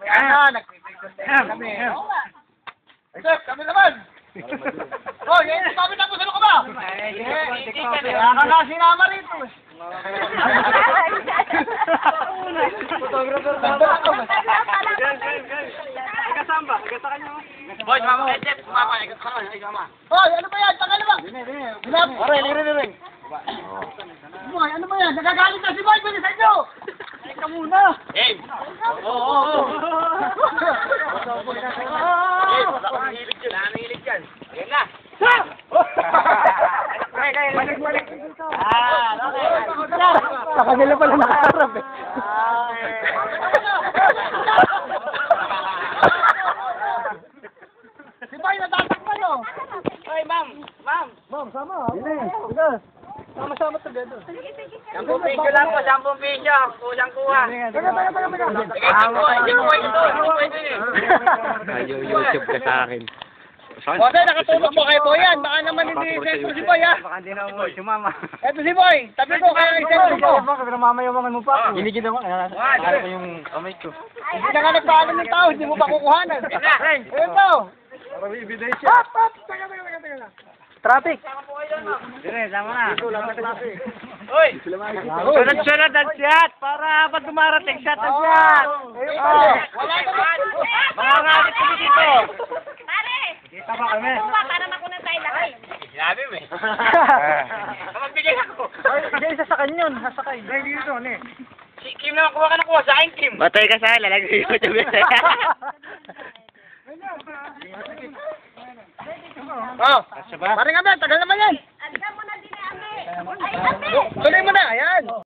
Kaya kami. Sir, kami naman. Oh, yan yung sabi tapos ano ka ba? Kaya ka nga sinama rito. Photographer ba? Kasamba, sa kanya. Boy, mama, sumama, sumama. Hoy, ano ba yan? Tagal ba? Ring. Boy, ano ba yan? Nagagalit na si Boy, bilis sa inyo. Teka muna. Oo. Namihilig yan. Ayan na. Balik. Sa kanila pala nakaharap eh. Si Boy, natatakpan nyo. Hoy, ma'am. Ma'am, sama. Sige. Sama-sama together. 10 piso lang po, 10 piso. Kulang kuha. Taga. YouTube ka sa akin. Bote, nakatulog po kay Boy yan. Baka naman hindi sentro si Boy, ha? Baka hindi na mo sumama. Eto si Boy. Tabi ko kaya i-sentro ko. Pinamamayawangan mo pa ako. Hinigid naman. Akala ko yung kamay ko. Hindi na nga nagpaalam ng tao. Hindi mo pa kukuhanan. Ayun to. Para ebidensya. Taga. Traffic. Dire, sama na. Hoy! Sunod-sunod ang siyat para pag dumarating siya ang siyat. Wala naman. Mga ngalit kami dito. Pare! Kita ba kami? Para makunan tayo lahat. Sinabi mo eh. Magbigay ako. Bigay isa sa kanyon. Sasakay. Bigay dito, ne. Si Kim naman kuha ka na kuha sa akin, Kim. Batay ka sa lalagay ko dyan. Oh, parang nga ba? Tagal naman yan. Alikan mo na din eh, ame. Ay, ame! Tuloy mo na, ayan.